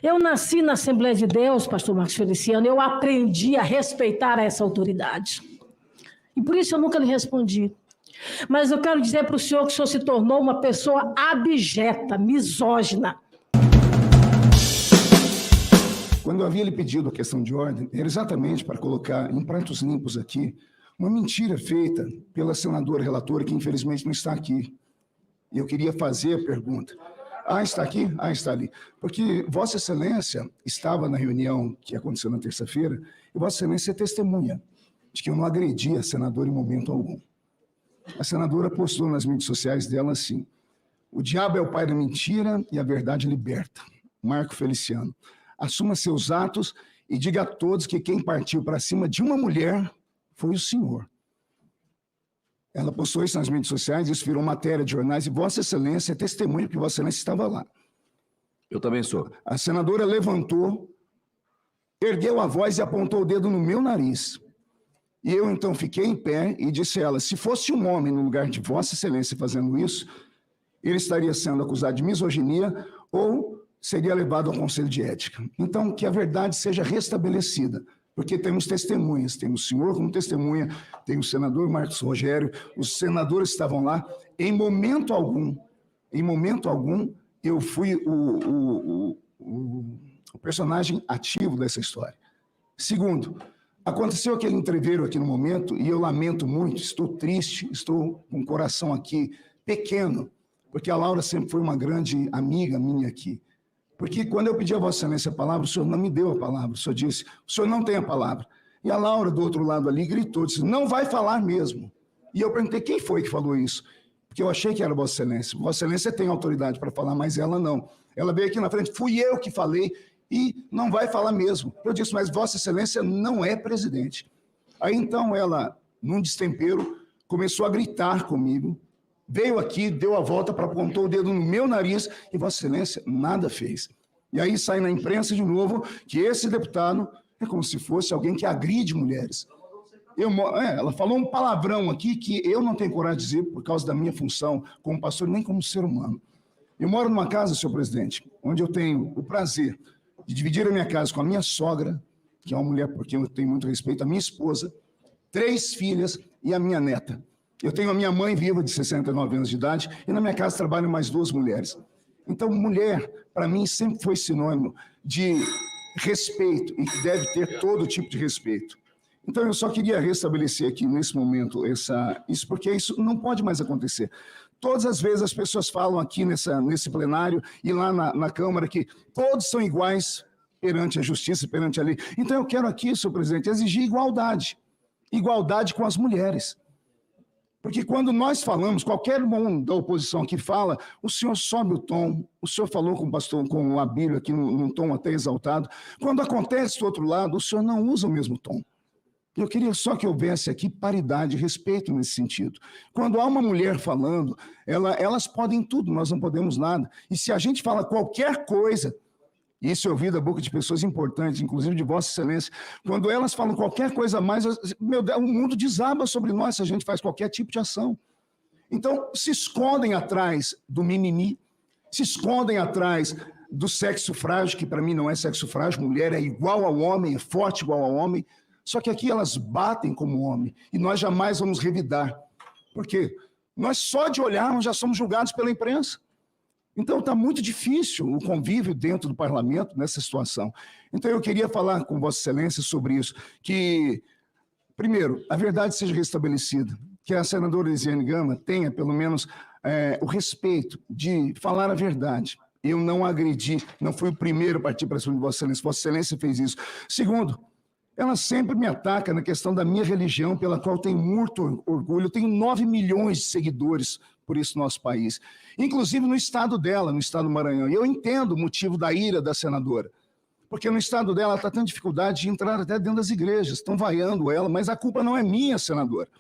Eu nasci na Assembleia de Deus, pastor Marcos Feliciano, eu aprendi a respeitar essa autoridade. E por isso eu nunca lhe respondi. Mas eu quero dizer para o senhor que o senhor se tornou uma pessoa abjeta, misógina. Quando eu havia lhe pedido a questão de ordem, era exatamente para colocar em pratos limpos aqui uma mentira feita pela senadora relatora, que infelizmente não está aqui. E eu queria fazer a pergunta. Ah, está aqui? Ah, está ali. Porque Vossa Excelência estava na reunião que aconteceu na terça-feira, e Vossa Excelência é testemunha de que eu não agredi a senadora em momento algum. A senadora postou nas mídias sociais dela assim: o diabo é o pai da mentira e a verdade liberta. Marco Feliciano. Assuma seus atos e diga a todos que quem partiu para cima de uma mulher foi o senhor. Ela postou isso nas mídias sociais, isso virou matéria de jornais, e Vossa Excelência é testemunha que Vossa Excelência estava lá. Eu também sou. A senadora levantou, ergueu a voz e apontou o dedo no meu nariz. E eu, então, fiquei em pé e disse a ela: se fosse um homem no lugar de Vossa Excelência fazendo isso, ele estaria sendo acusado de misoginia ou seria levado ao Conselho de Ética. Então, que a verdade seja restabelecida, porque temos testemunhas, temos o senhor como testemunha, tem o senador Marcos Rogério, os senadores estavam lá. Em momento algum, eu fui o personagem ativo dessa história. Segundo, aconteceu aquele entreveiro aqui no momento, e eu lamento muito, estou triste, estou com o coração aqui pequeno, porque a Laura sempre foi uma grande amiga minha aqui. Porque quando eu pedi a Vossa Excelência a palavra, o senhor não me deu a palavra, o senhor disse: o senhor não tem a palavra. E a Laura, do outro lado ali, gritou, disse: não vai falar mesmo. E eu perguntei: quem foi que falou isso? Porque eu achei que era Vossa Excelência. Vossa Excelência tem autoridade para falar, mas ela não. Ela veio aqui na frente: fui eu que falei, e não vai falar mesmo. Eu disse: mas Vossa Excelência não é presidente. Aí então ela, num destempero, começou a gritar comigo, veio aqui, deu a volta, apontou o dedo no meu nariz, e Vossa Excelência nada fez. E aí sai na imprensa de novo que esse deputado é como se fosse alguém que agride mulheres. Ela falou um palavrão aqui que eu não tenho coragem de dizer por causa da minha função como pastor, nem como ser humano. Eu moro numa casa, senhor presidente, onde eu tenho o prazer de dividir a minha casa com a minha sogra, que é uma mulher por quem eu tenho muito respeito, a minha esposa, 3 filhas e a minha neta. Eu tenho a minha mãe viva, de 69 anos de idade, e na minha casa trabalham mais 2 mulheres. Então, mulher, para mim, sempre foi sinônimo de respeito, e que deve ter todo tipo de respeito. Então, eu só queria restabelecer aqui, nesse momento, isso, porque isso não pode mais acontecer. Todas as vezes as pessoas falam aqui nesse plenário e lá na Câmara que todos são iguais perante a justiça, perante a lei. Então, eu quero aqui, senhor presidente, exigir igualdade. Igualdade com as mulheres. Porque quando nós falamos, qualquer um da oposição aqui fala, o senhor sobe o tom, o senhor falou com o pastor, com o Abílio aqui num tom até exaltado. Quando acontece do outro lado, o senhor não usa o mesmo tom. Eu queria só que houvesse aqui paridade e respeito nesse sentido. Quando há uma mulher falando, elas podem tudo, nós não podemos nada. E se a gente fala qualquer coisa, isso eu ouvi da boca de pessoas importantes, inclusive de Vossa Excelência, quando elas falam qualquer coisa a mais, meu Deus, o mundo desaba sobre nós se a gente faz qualquer tipo de ação. Então, se escondem atrás do mimimi, se escondem atrás do sexo frágil, que para mim não é sexo frágil, mulher é igual ao homem, é forte igual ao homem, só que aqui elas batem como homem, e nós jamais vamos revidar. Por quê? Nós só de olharmos já somos julgados pela imprensa. Então, está muito difícil o convívio dentro do parlamento nessa situação. Então, eu queria falar com Vossa Excelência sobre isso, que, primeiro, a verdade seja restabelecida, que a senadora Elisiane Gama tenha, pelo menos, o respeito de falar a verdade. Eu não agredi, não fui o primeiro a partir para cima de Vossa Excelência fez isso. Segundo, ela sempre me ataca na questão da minha religião, pela qual tenho muito orgulho. Eu tenho 9 milhões de seguidores por isso no nosso país, inclusive no estado dela, no estado do Maranhão. E eu entendo o motivo da ira da senadora, porque no estado dela ela está tendo dificuldade de entrar até dentro das igrejas, estão vaiando ela, mas a culpa não é minha, senadora.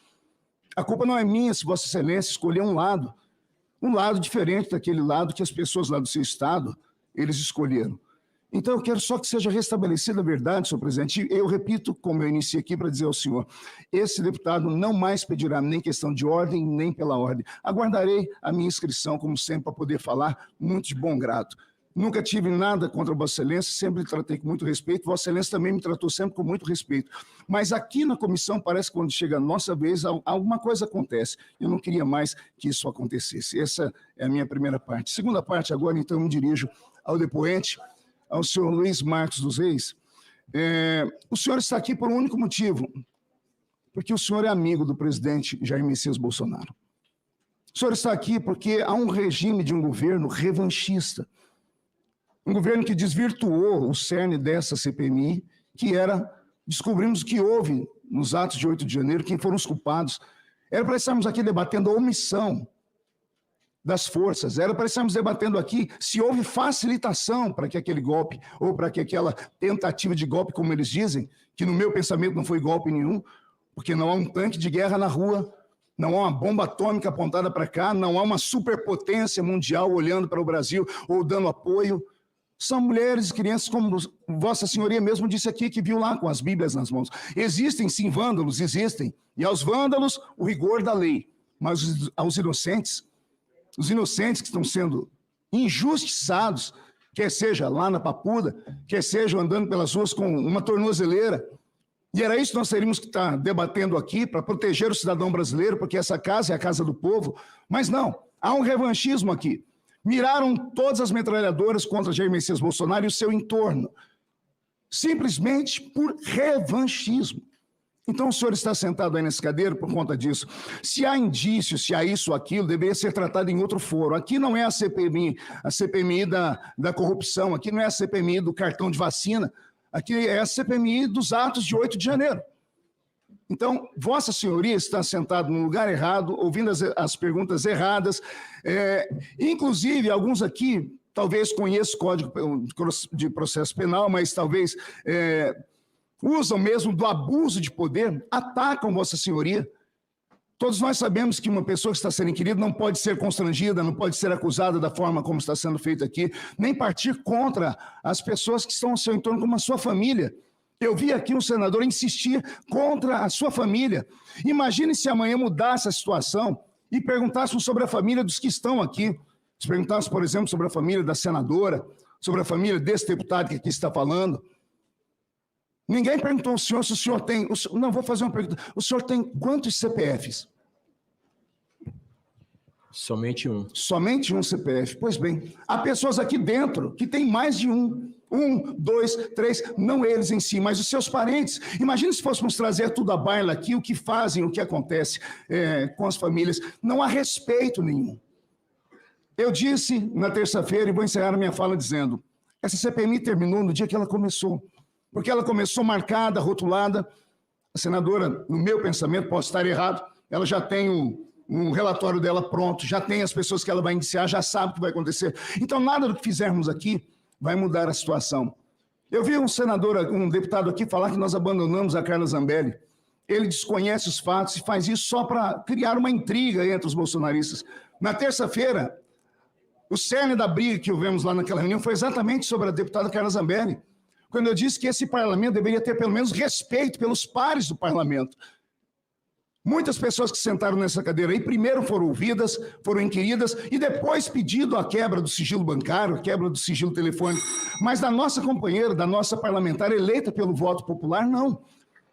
A culpa não é minha se Vossa Excelência escolher um lado diferente daquele lado que as pessoas lá do seu estado, eles escolheram. Então, eu quero só que seja restabelecida a verdade, senhor presidente. Eu repito, como eu iniciei aqui, para dizer ao senhor, esse deputado não mais pedirá nem questão de ordem, nem pela ordem. Aguardarei a minha inscrição, como sempre, para poder falar muito de bom grado. Nunca tive nada contra Vossa Excelência, sempre lhe tratei com muito respeito. Vossa Excelência também me tratou sempre com muito respeito. Mas aqui na comissão, parece que quando chega a nossa vez, alguma coisa acontece. Eu não queria mais que isso acontecesse. Essa é a minha primeira parte. Segunda parte, agora, então, eu me dirijo ao depoente, ao senhor Luiz Marcos dos Reis. O senhor está aqui por um único motivo, porque o senhor é amigo do presidente Jair Messias Bolsonaro. O senhor está aqui porque há um regime de um governo revanchista, um governo que desvirtuou o cerne dessa CPMI, que era, descobrimos o que houve nos atos de 8 de janeiro, quem foram os culpados. Era para estarmos aqui debatendo a omissão das forças, era para estarmos debatendo aqui se houve facilitação para que aquele golpe, ou para que aquela tentativa de golpe, como eles dizem, que no meu pensamento não foi golpe nenhum, porque não há um tanque de guerra na rua, não há uma bomba atômica apontada para cá, não há uma superpotência mundial olhando para o Brasil ou dando apoio. São mulheres e crianças, como Vossa Senhoria mesmo disse aqui, que viu lá com as Bíblias nas mãos. Existem, sim, vândalos, existem. E aos vândalos, o rigor da lei. Mas aos inocentes, os inocentes que estão sendo injustiçados, quer seja lá na Papuda, quer seja andando pelas ruas com uma tornozeleira. E era isso que nós teríamos que estar debatendo aqui, para proteger o cidadão brasileiro, porque essa casa é a casa do povo. Mas não, há um revanchismo aqui. Miraram todas as metralhadoras contra Jair Messias Bolsonaro e o seu entorno, simplesmente por revanchismo. Então o senhor está sentado aí nessa cadeira por conta disso. Se há indícios, se há isso ou aquilo, deveria ser tratado em outro foro. Aqui não é a CPMI da corrupção, aqui não é a CPMI do cartão de vacina, aqui é a CPMI dos atos de 8 de janeiro. Então, Vossa Senhoria está sentado no lugar errado, ouvindo as perguntas erradas. Inclusive, alguns aqui, talvez conheçam o Código de Processo Penal, mas talvez usam mesmo do abuso de poder, atacam Vossa Senhoria. Todos nós sabemos que uma pessoa que está sendo inquirida não pode ser constrangida, não pode ser acusada da forma como está sendo feito aqui, nem partir contra as pessoas que estão ao seu entorno, como a sua família. Eu vi aqui um senador insistir contra a sua família. Imagine se amanhã mudasse a situação e perguntassem sobre a família dos que estão aqui. Se perguntassem, por exemplo, sobre a família da senadora, sobre a família desse deputado que aqui está falando. Ninguém perguntou ao senhor se o senhor tem... Não, vou fazer uma pergunta. O senhor tem quantos CPFs? Somente um. Somente um CPF. Pois bem, há pessoas aqui dentro que têm mais de um. 1, 2, 3, não eles em si, mas os seus parentes. Imagina se fôssemos trazer tudo à baila aqui, o que fazem, o que acontece com as famílias. Não há respeito nenhum. Eu disse na terça-feira, e vou encerrar a minha fala dizendo, essa CPMI terminou no dia que ela começou, porque ela começou marcada, rotulada. A senadora, no meu pensamento, posso estar errado, ela já tem um relatório dela pronto, já tem as pessoas que ela vai indiciar, já sabe o que vai acontecer. Então, nada do que fizermos aqui vai mudar a situação. Eu vi um deputado aqui falar que nós abandonamos a Carla Zambelli. Ele desconhece os fatos e faz isso só para criar uma intriga entre os bolsonaristas. Na terça-feira, o cerne da briga que ouvimos lá naquela reunião foi exatamente sobre a deputada Carla Zambelli, quando eu disse que esse parlamento deveria ter pelo menos respeito pelos pares do parlamento. Muitas pessoas que sentaram nessa cadeira aí, primeiro foram ouvidas, foram inquiridas, e depois pedido a quebra do sigilo bancário, a quebra do sigilo telefônico. Mas da nossa companheira, da nossa parlamentar eleita pelo voto popular, não.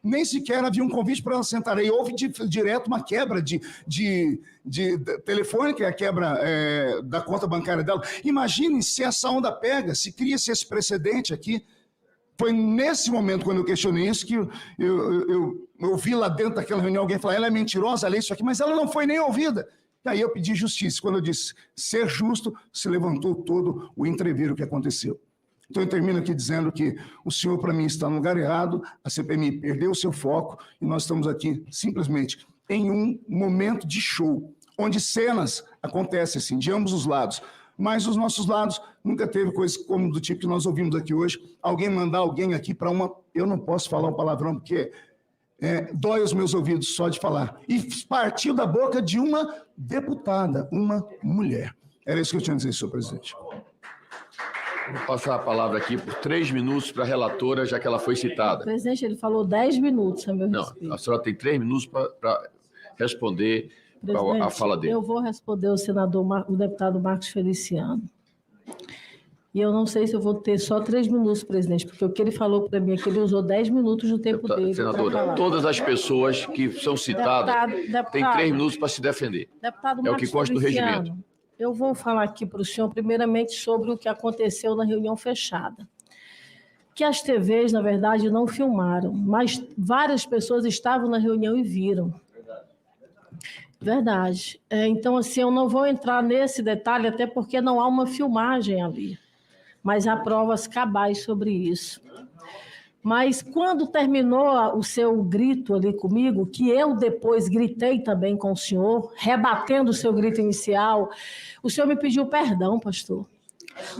Nem sequer havia um convite para ela sentar aí. Houve direto uma quebra de telefônica, a quebra da conta bancária dela. Imaginem se essa onda pega, se cria-se esse precedente aqui. Foi nesse momento, quando eu questionei isso, que eu ouvi lá dentro daquela reunião alguém falar, ela é mentirosa, ela é isso aqui, mas ela não foi nem ouvida. E aí eu pedi justiça. Quando eu disse ser justo, se levantou todo o entreviro que aconteceu. Então eu termino aqui dizendo que o senhor, para mim, está no lugar errado, a CPMI perdeu o seu foco e nós estamos aqui simplesmente em um momento de show, onde cenas acontecem assim, de ambos os lados. Mas os nossos lados nunca teve coisa como do tipo que nós ouvimos aqui hoje, alguém mandar alguém aqui para uma... Eu não posso falar um palavrão porque dói os meus ouvidos só de falar. E partiu da boca de uma deputada, uma mulher. Era isso que eu tinha a dizer, senhor presidente. Vou passar a palavra aqui por 3 minutos para a relatora, já que ela foi citada. Presidente, ele falou 10 minutos a meu respeito. Não, a senhora tem 3 minutos para responder a fala dele. Eu vou responder o deputado Marcos Feliciano. E eu não sei se eu vou ter só 3 minutos, presidente, porque o que ele falou para mim é que ele usou 10 minutos do tempo dele. Senadora, todas as pessoas que são citadas têm 3 minutos para se defender. Deputado é o que consta do regimento. Eu vou falar aqui para o senhor, primeiramente, sobre o que aconteceu na reunião fechada. Que as TVs, na verdade, não filmaram, mas várias pessoas estavam na reunião e viram. Verdade. Então, assim, eu não vou entrar nesse detalhe, até porque não há uma filmagem ali. Mas há provas cabais sobre isso. Mas quando terminou o seu grito ali comigo, que eu depois gritei também com o senhor, rebatendo o seu grito inicial, o senhor me pediu perdão, pastor.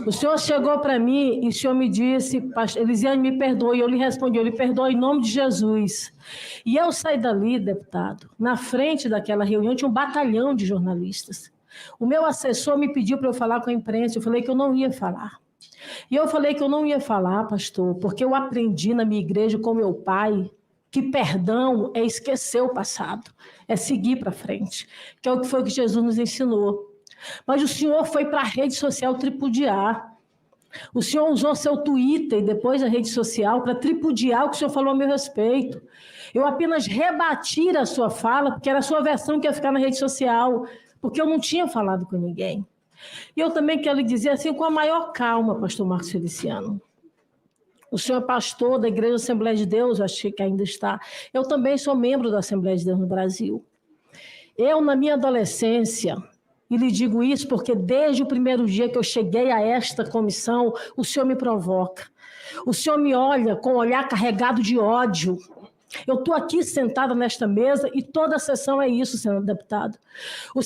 O senhor chegou para mim e o senhor me disse, Elisiane, me perdoe. Eu lhe respondi, eu lhe perdoo em nome de Jesus. E eu saí dali, deputado, na frente daquela reunião tinha um batalhão de jornalistas. O meu assessor me pediu para eu falar com a imprensa, eu falei que eu não ia falar. E eu falei que eu não ia falar, pastor, porque eu aprendi na minha igreja com meu pai que perdão é esquecer o passado, é seguir para frente, que é o que foi que Jesus nos ensinou. Mas o senhor foi para a rede social tripudiar. O senhor usou seu Twitter e depois a rede social para tripudiar o que o senhor falou a meu respeito. Eu apenas rebati a sua fala, porque era a sua versão que ia ficar na rede social, porque eu não tinha falado com ninguém. E eu também quero lhe dizer assim, com a maior calma, pastor Marcos Feliciano. O senhor é pastor da Igreja Assembleia de Deus, eu acho que ainda está. Eu também sou membro da Assembleia de Deus no Brasil. Eu, na minha adolescência, e lhe digo isso porque desde o primeiro dia que eu cheguei a esta comissão, o senhor me provoca. O senhor me olha com um olhar carregado de ódio. Eu estou aqui sentada nesta mesa e toda a sessão é isso, senador deputado. O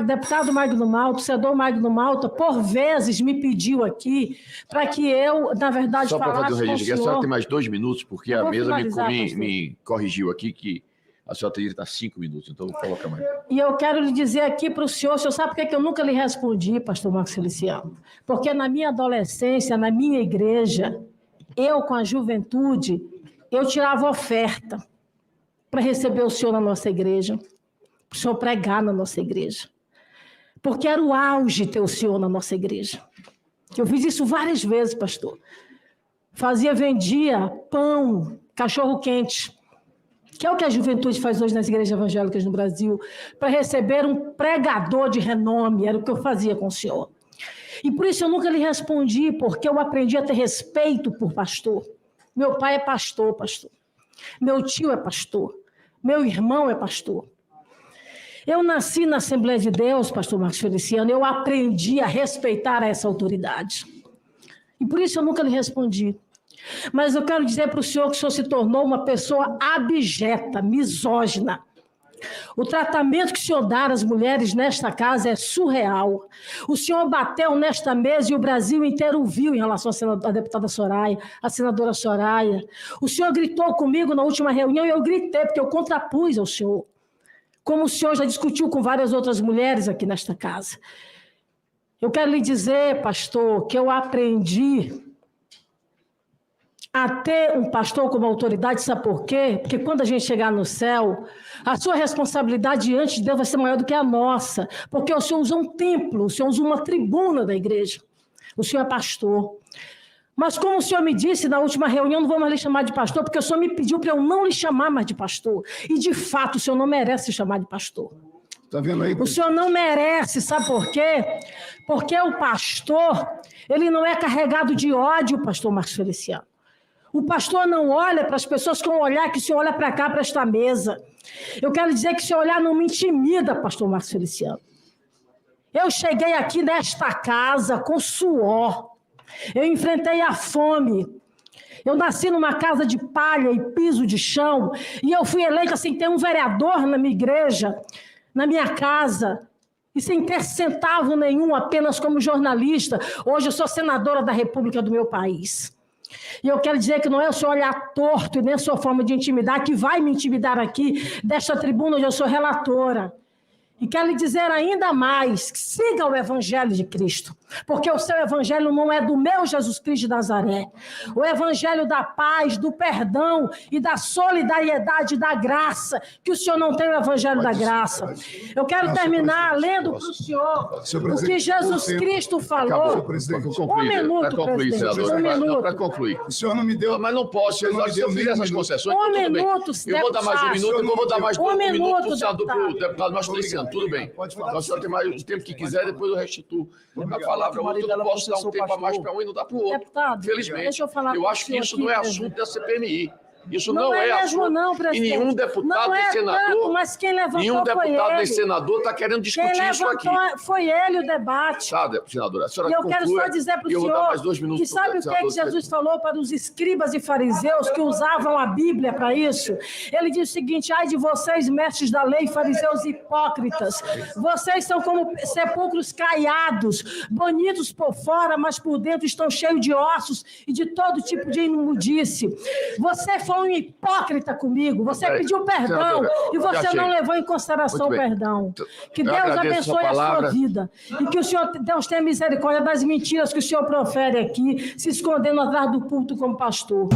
deputado Magno Malta, o senador Magno Malta, por vezes me pediu aqui para que eu, na verdade, só falasse para fazer o registro, a senhora tem mais 2 minutos, porque a mesa me corrigiu aqui que a senhora teria que estar 5 minutos, então vou colocar mais. E eu quero lhe dizer aqui para o senhor sabe por que eu nunca lhe respondi, pastor Marcos Feliciano? Porque na minha adolescência, na minha igreja, eu com a juventude, eu tirava oferta para receber o senhor na nossa igreja, para o senhor pregar na nossa igreja. Porque era o auge ter o senhor na nossa igreja. Eu fiz isso várias vezes, pastor. Vendia pão, cachorro-quente, que é o que a juventude faz hoje nas igrejas evangélicas no Brasil, para receber um pregador de renome, era o que eu fazia com o senhor. E por isso eu nunca lhe respondi, porque eu aprendi a ter respeito por pastor. Meu pai é pastor, pastor. Meu tio é pastor. Meu irmão é pastor. Eu nasci na Assembleia de Deus, pastor Marcos Feliciano, eu aprendi a respeitar essa autoridade. E por isso eu nunca lhe respondi. Mas eu quero dizer para o senhor que o senhor se tornou uma pessoa abjeta, misógina. O tratamento que o senhor dá às mulheres nesta casa é surreal. O senhor bateu nesta mesa e o Brasil inteiro viu em relação à deputada Soraya, à senadora Soraya. O senhor gritou comigo na última reunião e eu gritei, porque eu contrapus ao senhor. Como o senhor já discutiu com várias outras mulheres aqui nesta casa. Eu quero lhe dizer, pastor, que eu aprendi a ter um pastor como autoridade, sabe por quê? Porque quando a gente chegar no céu, a sua responsabilidade diante de Deus vai ser maior do que a nossa, porque o senhor usa um templo, o senhor usa uma tribuna da igreja, o senhor é pastor. Mas como o senhor me disse na última reunião, não vou mais lhe chamar de pastor, porque o senhor me pediu para eu não lhe chamar mais de pastor, e de fato o senhor não merece se chamar de pastor. Tá vendo aí? O senhor não merece, sabe por quê? Porque o pastor, ele não é carregado de ódio, pastor Marcos Feliciano. O pastor não olha para as pessoas com o olhar que o senhor olha para cá, para esta mesa. Eu quero dizer que o seu olhar não me intimida, pastor Marcos Feliciano. Eu cheguei aqui nesta casa com suor. Eu enfrentei a fome. Eu nasci numa casa de palha e piso de chão. E eu fui eleita sem ter um vereador na minha igreja, na minha casa. E sem ter centavo nenhum, apenas como jornalista. Hoje eu sou senadora da República do meu país. E eu quero dizer que não é o seu olhar torto e nem a sua forma de intimidar que vai me intimidar aqui, desta tribuna onde eu sou relatora. E quero lhe dizer ainda mais, que siga o Evangelho de Cristo. Porque o seu evangelho não é do meu Jesus Cristo de Nazaré. O evangelho da paz, do perdão e da solidariedade, da graça, que o senhor não tem o evangelho da graça. Eu quero terminar lendo para o senhor o que Jesus Cristo falou. Um minuto, presidente. Para concluir. O senhor não me deu... Mas não posso, se eu fizer essas concessões, Um tudo bem. minuto, Eu vou dar mais um minuto, eu vou dar mais um minuto para o deputado Masturiciano, tudo bem. Pode falar. O senhor tem mais o tempo que quiser, depois eu restituo a palavra a outro, eu não posso dar um tempo a mais para um e não dar para o outro. Deputado, Felizmente. deixa eu falar eu acho que isso não é assunto da CPMI. Isso não é mesmo, assunto. não, presidente. E nenhum deputado não é e senador. Tanto, mas quem levantou nenhum deputado foi e ele. senador está querendo discutir quem isso aqui. Foi ele o debate. Sabe, senadora? A senhora E eu quero só dizer para o senhor que sabe o que Jesus falou para os escribas e fariseus que usavam a Bíblia para isso? Ele diz o seguinte: ai de vocês, mestres da lei, fariseus hipócritas, vocês são como sepulcros caiados, bonitos por fora, mas por dentro estão cheios de ossos e de todo tipo de imundície. Você foi um hipócrita comigo, você pediu perdão e você não levou em consideração o perdão. Que Deus abençoe a sua vida e que o Senhor, Deus tenha misericórdia das mentiras que o Senhor profere aqui, se escondendo atrás do púlpito como pastor.